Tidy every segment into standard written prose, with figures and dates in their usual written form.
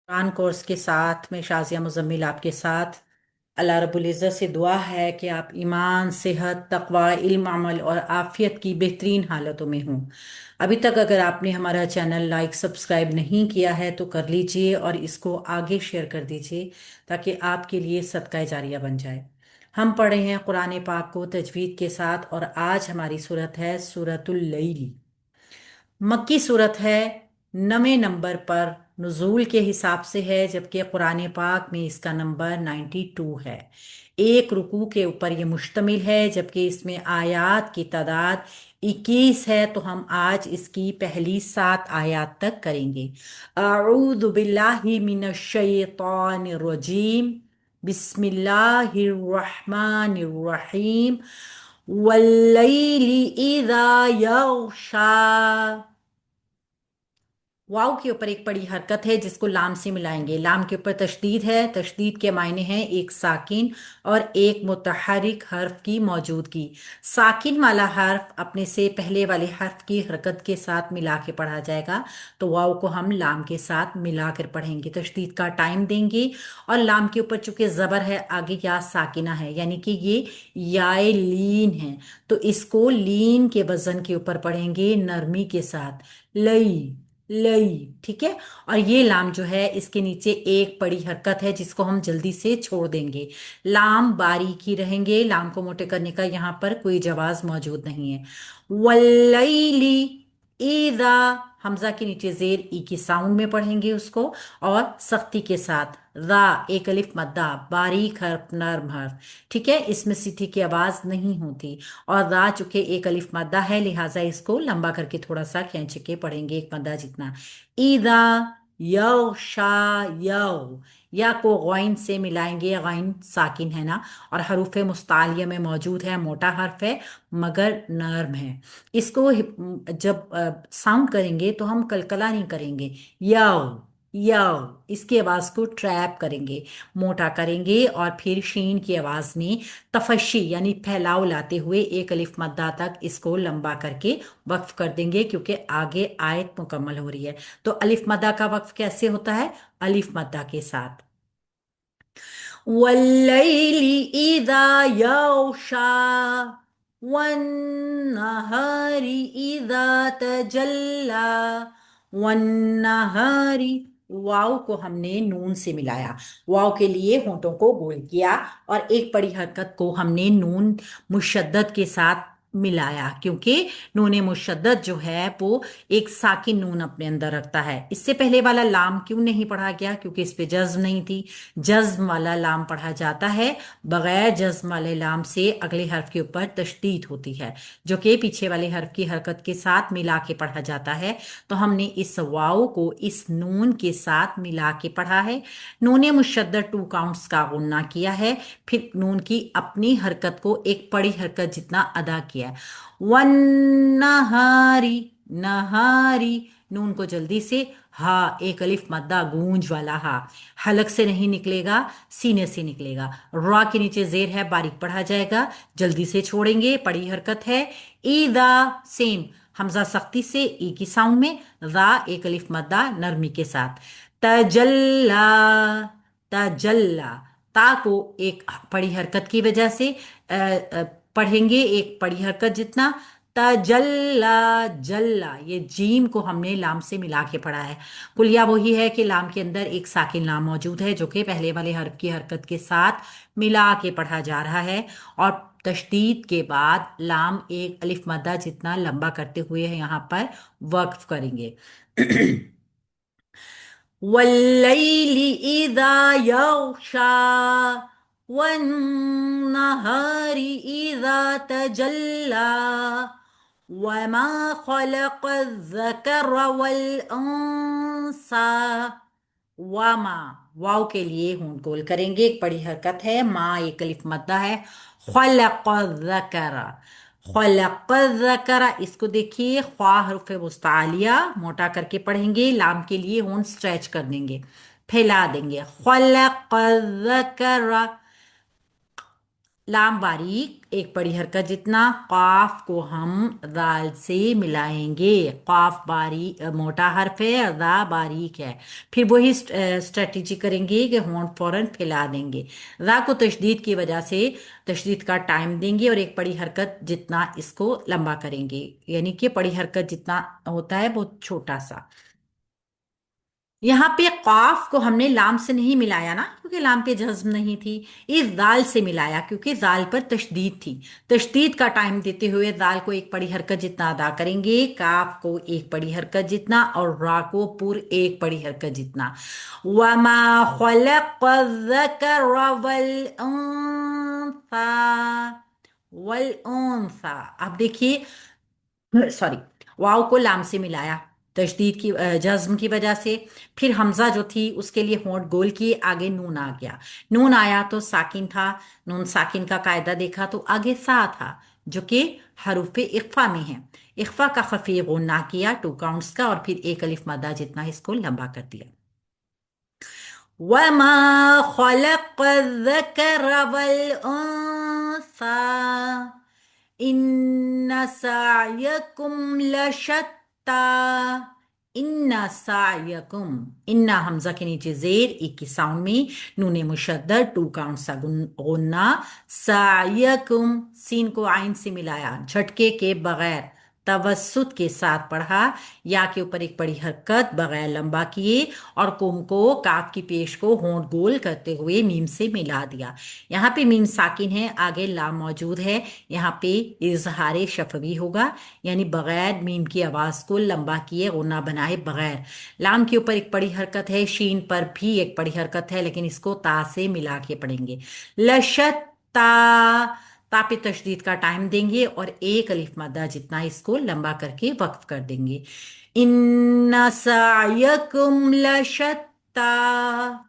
Quran course के साथ में शाजिया मुजम्मिल आपके साथ। अल्लाह रब्बुल इज़्ज़त से दुआ है कि आप ईमान, सेहत, तकवा, इल्म, अमल और आफियत की बेहतरीन हालतों में हों। अभी तक अगर आपने हमारा चैनल लाइक सब्सक्राइब नहीं किया है तो कर लीजिए और इसको आगे शेयर कर दीजिए ताकि आपके लिए सदका जारिया बन जाए। हम पढ़े हैं कुरान पाक को तजवीद के साथ और आज हमारी सूरत है सूरतुल लैल। मक्की सूरत है, 9वें नंबर पर नुज़ूल के हिसाब से है, जबकि कुरान पाक में इसका नंबर 92 है। एक रुकू के ऊपर ये मुश्तमिल है, जबकि इसमें आयात की तादाद 21 है। तो हम आज इसकी पहली 7 आयात तक करेंगे। अऊज़ु बिल्लाहि मिनश शैतानिर रजीम। बिस्मिल्लाहिर रहमानिर रहीम। वल्लैलि इज़ा यग़शा। वाव के ऊपर एक बड़ी हरकत है जिसको लाम से मिलाएंगे। लाम के ऊपर तशदीद है। तशदीद के मायने हैं एक साकिन और एक मुतहरिक हर्फ की मौजूदगी। साकिन वाला हर्फ अपने से पहले वाले हर्फ की हरकत के साथ मिला के पढ़ा जाएगा, तो वाव को हम लाम के साथ मिला कर पढ़ेंगे। तशदीद का टाइम देंगे और लाम के ऊपर चूंकि ज़बर है, आगे या साकिना है, यानी कि ये याए लीन है, तो इसको लीन के वजन के ऊपर पढ़ेंगे नरमी के साथ। लई, लई। ठीक है। और ये लाम जो है इसके नीचे एक बड़ी हरकत है जिसको हम जल्दी से छोड़ देंगे। लाम बारीक ही रहेंगे, लाम को मोटे करने का यहाँ पर कोई जवाज मौजूद नहीं है। वल्लैली इज़ा, हमजा के नीचे जेर ई की साउंड में पढ़ेंगे उसको, और सख्ती के साथ। रा, एक अलिफ मद्दा, बारीक हर्फ, नर्म हर्फ। ठीक है, इसमें सीटी की आवाज नहीं होती। और रा चूंकि एक अलिफ मद्दा है, लिहाजा इसको लंबा करके थोड़ा सा खींच के पढ़ेंगे, एक मद्दा जितना। ईदा यौशा, यौ, या को गौइन से मिलाएंगे। गौइन साकिन है ना, और हरूफ मुस्तालिया में मौजूद है, मोटा हर्फ है मगर नर्म है। इसको जब साउंड करेंगे तो हम कलकला नहीं करेंगे। यौ, यौ, इसकी आवाज को ट्रैप करेंगे, मोटा करेंगे, और फिर शीन की आवाज में तफशी यानी फैलाव लाते हुए एक अलिफ मद्दा तक इसको लंबा करके वक्फ कर देंगे, क्योंकि आगे आयत मुकम्मल हो रही है। तो अलिफ मद्दा का वक्फ कैसे होता है? अलिफ मद्दा के साथ। वल्लैलि इज़ा यग़शा, वन्नहारी इज़ा तजल्ला, वन्नहारी। वाव को हमने नून से मिलाया, वाव के लिए होंठों को गोल किया, और एक बड़ी हरकत को हमने नून मुशद्दद के साथ मिलाया, क्योंकि नून मुशद्दद जो है वो एक साकिन नून अपने अंदर रखता है। इससे पहले वाला लाम क्यों नहीं पढ़ा गया? क्योंकि इस पे जज्म नहीं थी। जज्म वाला लाम पढ़ा जाता है। बगैर जज्म वाले लाम से अगले हर्फ के ऊपर तशदीद होती है, जो कि पीछे वाले हर्फ की हरकत के साथ मिला के पढ़ा जाता है। तो हमने इस वाव को इस नून के साथ मिला के पढ़ा है। नून मुशद्दद 2 काउंट्स का गुन्ना किया है, फिर नून की अपनी हरकत को एक बड़ी हरकत जितना अदा किया है। वन नहारी, नहारी, नून को जल्दी से हा, एक अलिफ मद्दा गूंज वाला हा, हलक से नहीं निकलेगा, सीने से निकलेगा। रा के नीचे जेर है, बारीक पढ़ा जाएगा, जल्दी से छोड़ेंगे, बड़ी हरकत है। ईदा, सेम, हमजा सख्ती से ई की साउंड में, रा एक अलिफ मद्दा नरमी के साथ। तजल्ला, तजल्ला, ता को एक बड़ी हरकत की वजह से पढ़ेंगे, एक बड़ी हरकत जितना। तजल्ला, जल्ला, ये जीम को हमने लाम से मिला के पढ़ा है। कुलिया वही है कि लाम के अंदर एक साकिन लाम मौजूद है, जो कि पहले वाले हर्फ की हरकत के साथ मिला के पढ़ा जा रहा है। और तशदीद के बाद लाम एक अलिफ मद्दा जितना लंबा करते हुए यहाँ पर वक्फ करेंगे। वल्लैलि इज़ा यग़शा, वन्नहारी इज़ा तजल्ला, वमा खलक़ज़्ज़कर वल अंसा। वामा, वाव के लिए होंठ गोल करेंगे, एक बड़ी हरकत है, माँ एक अलिफ मद्दा है। खलक़ज़्ज़कर, खलक़ज़्ज़कर, इसको देखिए, ख्वा हर्फ मुस्तालिया मोटा करके पढ़ेंगे, लाम के लिए होंठ स्ट्रेच कर देंगे, फैला देंगे। खलक़ज़्ज़कर, लाम बारीक एक बड़ी हरकत जितना, काफ को हम दाल से मिलाएंगे। काफ बारीक मोटा हर्फ है और दा बारीक है। फिर वही स्ट्रेटजी करेंगे कि होंठ फौरन फैला देंगे। दा को तशदीद की वजह से तशदीद का टाइम देंगे और एक बड़ी हरकत जितना इसको लंबा करेंगे, यानी कि बड़ी हरकत जितना होता है वो छोटा सा। यहाँ पे काफ को हमने लाम से नहीं मिलाया ना, क्योंकि लाम पे जज्म नहीं थी। इस दाल से मिलाया क्योंकि दाल पर तशदीद थी। तशदीद का टाइम देते हुए दाल को एक बड़ी हरकत जितना अदा करेंगे, काफ को एक बड़ी हरकत जितना और रा को पूर एक बड़ी हरकत जितना। वमा खलक़ ज़कर वल उन्सा, वल उन्सा। अब देखिए, सॉरी, वाव को लाम से मिलाया तशदीद की जज्म की वजह से। फिर हमजा जो थी उसके लिए होंठ गोल किए, आगे नून आ गया। नून आया तो साकिन था। नून साकिन का कायदा देखा तो आगे सा था, जो कि हरूफ इख्फा में है। इख्फा का खफी गुन्ना किया 2 काउंट्स का, और फिर एक अलिफ मद्दा जितना इसको लंबा कर दिया। वमा खलक़ ज़कर वल उन्सा इन्ना सायकुम लशत्ता। इन्ना सायकुम, इन्ना हमजा के नीचे जेर एक की साउंड में, नूने मुशद्दद 2 काउंट सा गुन्ना। सायकुम, सीन को आइन से मिलाया, झटके के बगैर तवस्सुत के साथ पढ़ा। या के ऊपर एक बड़ी हरकत बगैर लंबा किए और कुम को काफ की पेश को होंठ गोल करते हुए मीम से मिला दिया। यहाँ पे मीम साकिन है, आगे लाम मौजूद है। यहाँ पे इजहार शफवी होगा, यानी बगैर मीम की आवाज को लंबा किए गुन्ना बनाए बगैर। लाम के ऊपर एक बड़ी हरकत है, शीन पर भी एक बड़ी हरकत है, लेकिन इसको ता से मिला के पढ़ेंगे। लशत्ता, ता पे तशदीद का टाइम देंगे और एक अलिफ मद्दा जितना इसको लंबा करके वक्फ कर देंगे। इन्ना सायकुम लशत्ता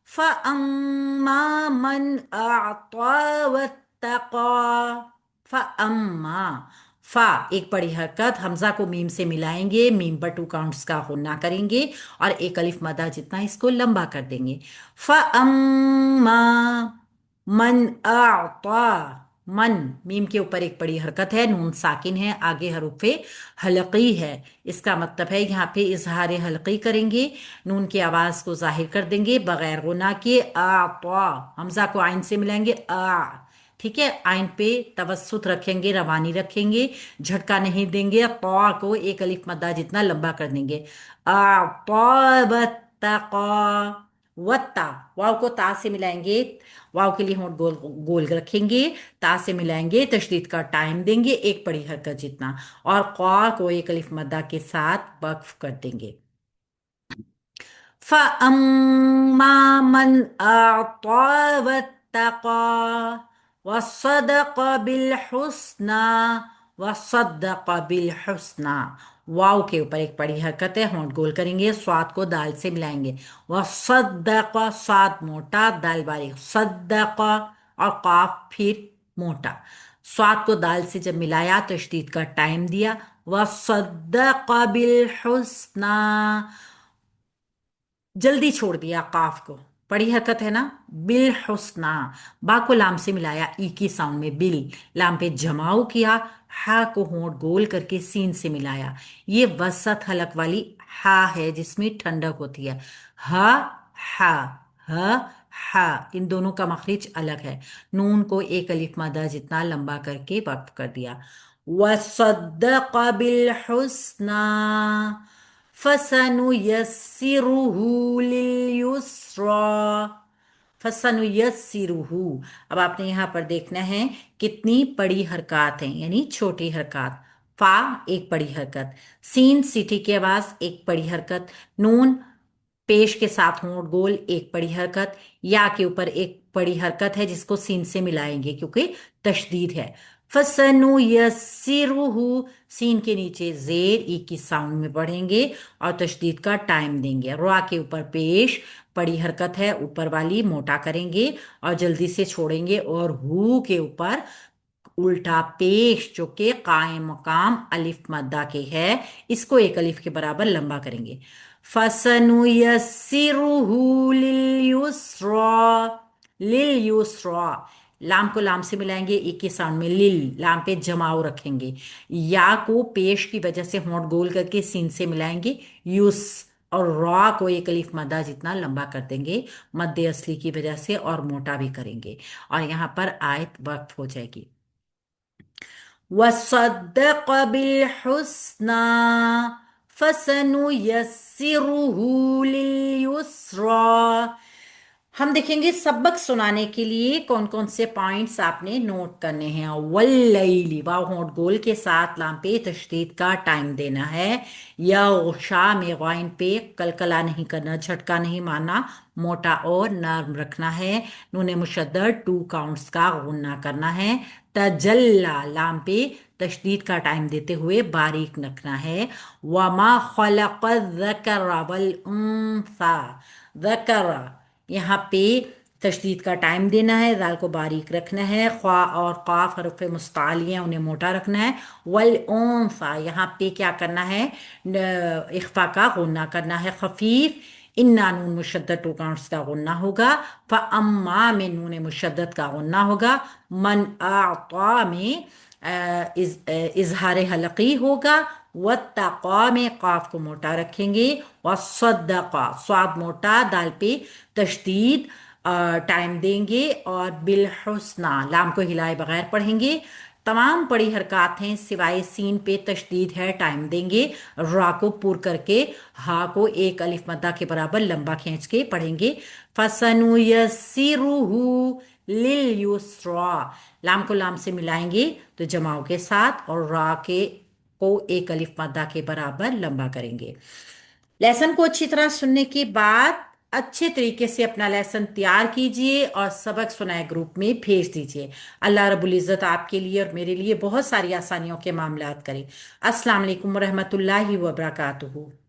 फअम्मा मन अअता वत्तका। फअम्मा, फा एक बड़ी हरकत, हमजा को मीम से मिलाएंगे, मीम पर 2 काउंट्स का होना करेंगे और एक अलिफ मदा जितना इसको लंबा कर देंगे। फअम्मा मन अअता, मन मीम के ऊपर एक बड़ी हरकत है, नून साकिन है, आगे हरूफे हलकी है। इसका मतलब है यहाँ पे इजहार हलकी करेंगे, नून की आवाज को जाहिर कर देंगे बगैर गुना के। आ तो हमजा को आइन से मिलाएंगे आ, ठीक है। आइन पे तवस्सुत रखेंगे, रवानी रखेंगे, झटका नहीं देंगे। तो को एक अलिफ मद्दा जितना लंबा कर देंगे। आ तो वत्ता, वाव को ता से मिलाएंगे, वाव के लिए होंठ गोल गोल रखेंगे, ता से मिलाएंगे, तशदीद का टाइम देंगे एक बड़ी हरकत जितना, और क़ा को एक अलिफ मद्दा के साथ वक्फ कर देंगे। फअम्मा मन अअता वत्तका वसद्दक़ बिल हुस्ना, वसद्दक़ बिल हुस्ना। वाव के ऊपर एक बड़ी हरकत है, होंठ गोल करेंगे, स्वाद को दाल से मिलाएंगे। वसद्दक़, स्वाद मोटा, दाल बारीक, सद्दक़, और काफ फिर मोटा। स्वाद को दाल से जब मिलाया तशदीद का टाइम दिया। वसद्दक़ बिल हुस्ना, जल्दी छोड़ दिया काफ को, बड़ी हरकत है ना। बिल हुस्ना, बा को लाम से मिलाया ई की साउंड में, बिल लाम पे जमाव किया, हा को होंठ गोल करके सीन से मिलाया। ये वसत हलक वाली हा है जिसमें ठंडक होती है। हा, हा, ह, हा, इन दोनों का मखरिज अलग है। नून को एक अलिफ मदा जितना लंबा करके वक्फ कर दिया। वसद्दक़ बिल हुस्ना फसनुयस्सिरुहु लिलयुस्रा। फसनुयस्सिरुहु, अब आपने यहाँ पर देखना है कितनी बड़ी हरकत हैं, यानी छोटी हरकत। फा एक बड़ी हरकत, सीन सीटी की आवाज एक बड़ी हरकत, नून पेश के साथ होंठ गोल एक बड़ी हरकत, या के ऊपर एक बड़ी हरकत है जिसको सीन से मिलाएंगे क्योंकि तशदीद है। फसनु यस्सिरुहु, सीन के नीचे जेर ई की साउंड में पढ़ेंगे और तशदीद का टाइम देंगे। रा के ऊपर पेश बड़ी हरकत है, ऊपर वाली मोटा करेंगे और जल्दी से छोड़ेंगे, और हु के ऊपर उल्टा पेश जो कि कायम मकाम अलिफ मद्दा के है, इसको एक अलिफ के बराबर लंबा करेंगे। फसनुयस्सिरुहु लिलयुस्रा, लिलयुस्रा, لام کو لام سے ملائیں گے ایک کے ساؤنڈ میں، لل، لام پہ جماؤ رکھیں گے، یا کو پیش کی وجہ سے ہونٹ گول کر کے سین سے ملائیں گے، یوس، اور را کو ایک الف مدہ جتنا لمبا کر دیں گے مد اصلی کی وجہ سے، اور موٹا بھی کریں گے، اور یہاں پر آیت وقف ہو جائے گی۔ وَصَدَّقَ بِالْحُسْنَى فَسَنُيَسِّرُهُ لِلْيُسْرَى۔ ہم دیکھیں گے سبق سنانے کے لیے کون کون سے پوائنٹس آپ نے نوٹ کرنے ہیں۔ واللیلی، واو ہونٹ گول کے ساتھ لام پہ تشدید کا ٹائم دینا ہے، یا غشا میں غائن پہ کلکلا نہیں کرنا، جھٹکا نہیں مارنا، موٹا اور نرم رکھنا ہے، نون مشدد 2 کاؤنٹس کا غنہ کرنا ہے، تجلا لام پہ تشدید کا ٹائم دیتے ہوئے باریک رکھنا ہے، وما خلق الذکر والانثى، ذکر یہاں پہ تشدید کا ٹائم دینا ہے، ذال کو باریک رکھنا ہے، خوا اور قاف حرف مستعلی ہیں انہیں موٹا رکھنا ہے، والانثى یہاں پہ کیا کرنا ہے، اخفا کا غنہ کرنا ہے خفیف، انا نون مشدد 2 کاؤنٹس کا غنہ ہوگا، فاما میں نون مشدد کا غنہ ہوگا، من اعطا میں اظہار حلقی ہوگا، واتقا میں قاف کو موٹا رکھیں گے، وصدقا صاد موٹا دال پہ تشدید ٹائم دیں گے، اور بالحسنہ لام کو ہلائے بغیر پڑھیں گے، تمام پڑھی حرکات ہیں سوائے سین پہ تشدید ہے ٹائم دیں گے، را کو پور کر کے ہا کو ایک الف مدہ کے برابر لمبا کھینچ کے پڑھیں گے، فَسَنُيَسِّرُهُ لِلْيُسْرَى لام کو لام سے ملائیں گے تو جماؤ کے ساتھ، اور را کے کو ایک الف مدہ کے برابر لمبا کریں گے۔ لیسن کو اچھی طرح سننے کے بعد اچھے طریقے سے اپنا لیسن تیار کیجئے اور سبق سنائے گروپ میں بھیج دیجئے۔ اللہ رب العزت آپ کے لیے اور میرے لیے بہت ساری آسانیوں کے معاملات کرے۔ السلام علیکم ورحمۃ اللہ وبرکاتہ۔